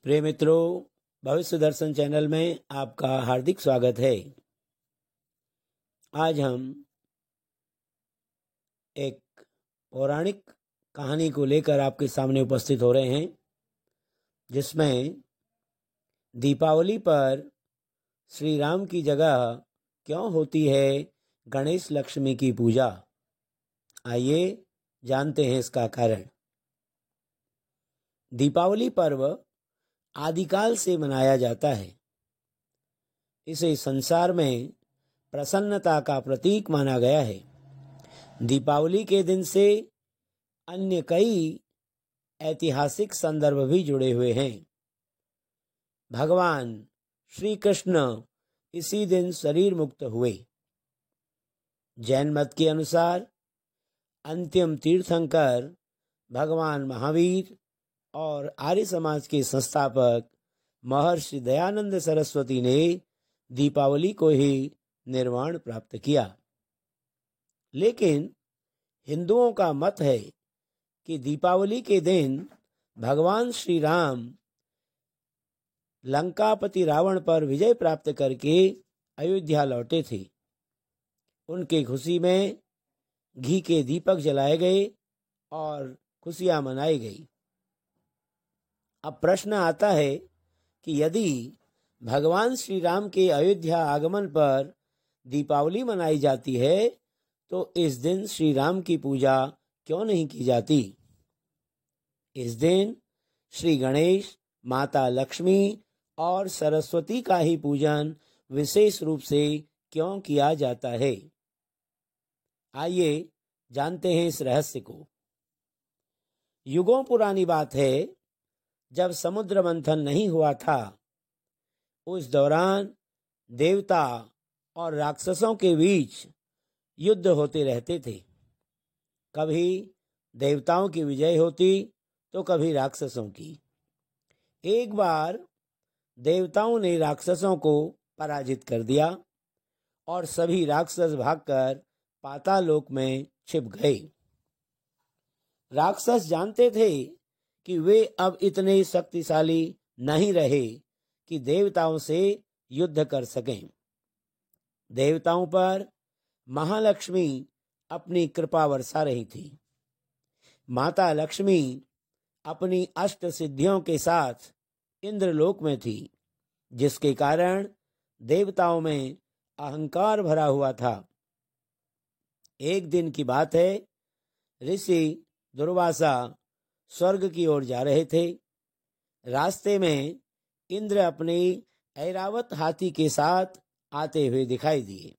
प्रिय मित्रों, भविष्य दर्शन चैनल में आपका हार्दिक स्वागत है। आज हम एक पौराणिक कहानी को लेकर आपके सामने उपस्थित हो रहे हैं, जिसमें दीपावली पर श्री राम की जगह क्यों होती है गणेश लक्ष्मी की पूजा। आइए जानते हैं इसका कारण। दीपावली पर्व आदिकाल से मनाया जाता है। इसे संसार में प्रसन्नता का प्रतीक माना गया है। दीपावली के दिन से अन्य कई ऐतिहासिक संदर्भ भी जुड़े हुए हैं। भगवान श्री कृष्ण इसी दिन शरीर मुक्त हुए। जैन मत के अनुसार अंतिम तीर्थंकर भगवान महावीर और आर्य समाज के संस्थापक महर्षि दयानंद सरस्वती ने दीपावली को ही निर्वाण प्राप्त किया। लेकिन हिंदुओं का मत है कि दीपावली के दिन भगवान श्री राम लंकापति रावण पर विजय प्राप्त करके अयोध्या लौटे थे। उनके खुशी में घी के दीपक जलाए गए और खुशियां मनाई गई। अब प्रश्न आता है कि यदि भगवान श्री राम के अयोध्या आगमन पर दीपावली मनाई जाती है तो इस दिन श्री राम की पूजा क्यों नहीं की जाती। इस दिन श्री गणेश, माता लक्ष्मी और सरस्वती का ही पूजन विशेष रूप से क्यों किया जाता है। आइए जानते हैं इस रहस्य को। युगों पुरानी बात है, जब समुद्र मंथन नहीं हुआ था, उस दौरान देवता और राक्षसों के बीच युद्ध होते रहते थे। कभी देवताओं की विजय होती तो कभी राक्षसों की। एक बार देवताओं ने राक्षसों को पराजित कर दिया और सभी राक्षस भागकर पाताल लोक में छिप गए। राक्षस जानते थे कि वे अब इतने शक्तिशाली नहीं रहे कि देवताओं से युद्ध कर सकें। देवताओं पर महालक्ष्मी अपनी कृपा बरसा रही थी। माता लक्ष्मी अपनी अष्ट सिद्धियों के साथ इंद्रलोक में थी, जिसके कारण देवताओं में अहंकार भरा हुआ था। एक दिन की बात है, ऋषि दुर्वासा स्वर्ग की ओर जा रहे थे। रास्ते में इंद्र अपने ऐरावत हाथी के साथ आते हुए दिखाई दिए।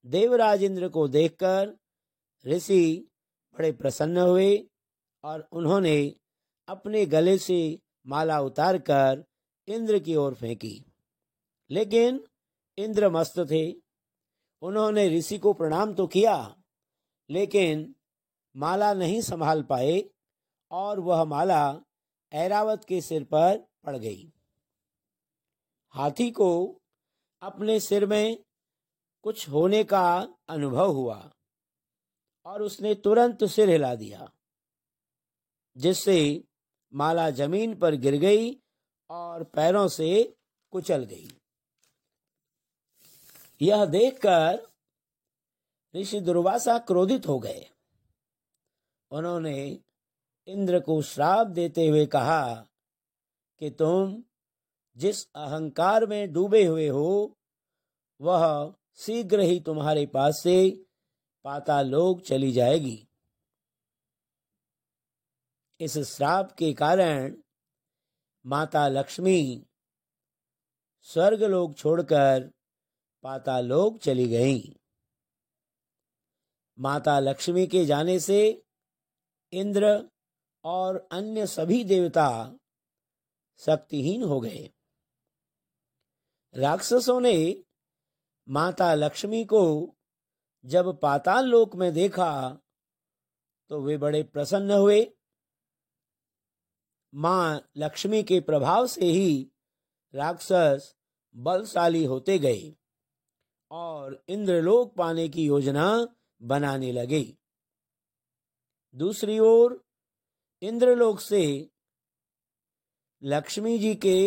देवराज इंद्र को देखकर ऋषि बड़े प्रसन्न हुए और उन्होंने अपने गले से माला उतारकर इंद्र की ओर फेंकी। लेकिन इंद्र मस्त थे। उन्होंने ऋषि को प्रणाम तो किया, लेकिन माला नहीं संभाल पाए और वह माला ऐरावत के सिर पर पड़ गई। हाथी को अपने सिर में कुछ होने का अनुभव हुआ और उसने तुरंत सिर हिला दिया, जिससे माला जमीन पर गिर गई और पैरों से कुचल गई। यह देखकर ऋषि दुर्वासा क्रोधित हो गए। उन्होंने इंद्र को श्राप देते हुए कहा कि तुम जिस अहंकार में डूबे हुए हो, वह शीघ्र ही तुम्हारे पास से पाताल लोक चली जाएगी। इस श्राप के कारण माता लक्ष्मी स्वर्गलोक छोड़कर पाताल लोक चली गईं। माता लक्ष्मी के जाने से इंद्र और अन्य सभी देवता शक्तिहीन हो गए। राक्षसों ने माता लक्ष्मी को जब पाताल लोक में देखा तो वे बड़े प्रसन्न हुए। मां लक्ष्मी के प्रभाव से ही राक्षस बलशाली होते गए और इंद्रलोक पाने की योजना बनाने लगे। दूसरी ओर इंद्रलोक से लक्ष्मी जी के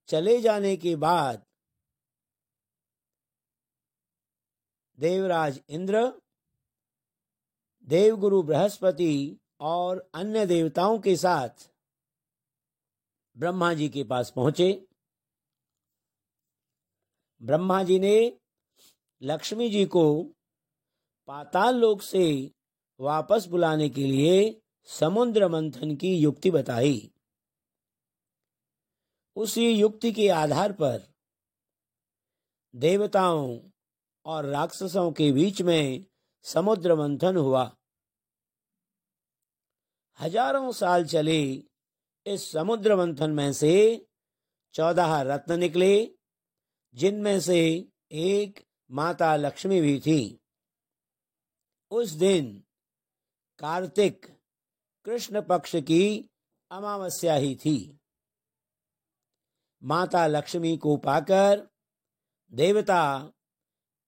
चले जाने के बाद देवराज इंद्र, देवगुरु बृहस्पति और अन्य देवताओं के साथ ब्रह्मा जी के पास पहुंचे। ब्रह्मा जी ने लक्ष्मी जी को पाताल लोक से वापस बुलाने के लिए समुद्र मंथन की युक्ति बताई। उसी युक्ति के आधार पर देवताओं और राक्षसों के बीच में समुद्र मंथन हुआ। हजारों साल चले इस समुद्र मंथन में से 14 रत्न निकले, जिनमें से एक माता लक्ष्मी भी थी। उस दिन कार्तिक कृष्ण पक्ष की अमावस्या ही थी। माता लक्ष्मी को पाकर देवता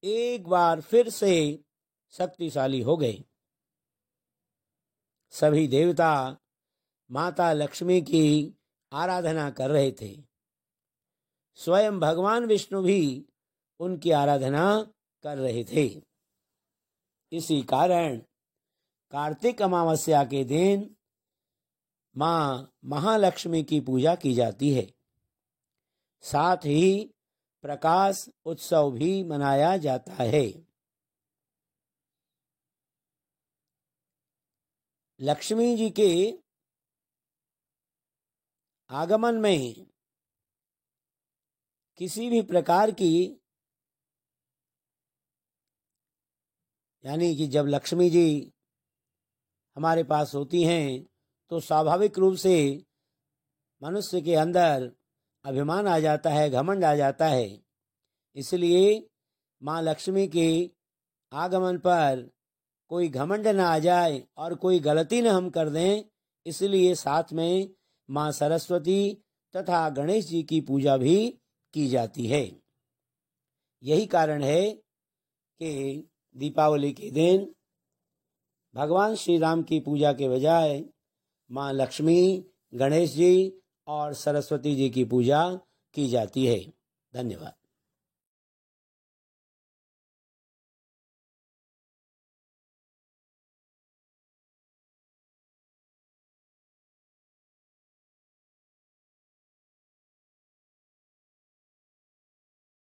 एक बार फिर से शक्तिशाली हो गए। सभी देवता माता लक्ष्मी की आराधना कर रहे थे। स्वयं भगवान विष्णु भी उनकी आराधना कर रहे थे। इसी कारण कार्तिक अमावस्या के दिन मां महालक्ष्मी की पूजा की जाती है। साथ ही प्रकाश उत्सव भी मनाया जाता है। लक्ष्मी जी के आगमन में किसी भी प्रकार की, यानी कि जब लक्ष्मी जी हमारे पास होती हैं तो स्वाभाविक रूप से मनुष्य के अंदर अभिमान आ जाता है, घमंड आ जाता है। इसलिए माँ लक्ष्मी के आगमन पर कोई घमंड न आ जाए और कोई गलती न हम कर दें, इसलिए साथ में माँ सरस्वती तथा गणेश जी की पूजा भी की जाती है। यही कारण है कि दीपावली के दिन भगवान श्री राम की पूजा के बजाय माँ लक्ष्मी, गणेश जी और सरस्वती जी की पूजा की जाती है। धन्यवाद।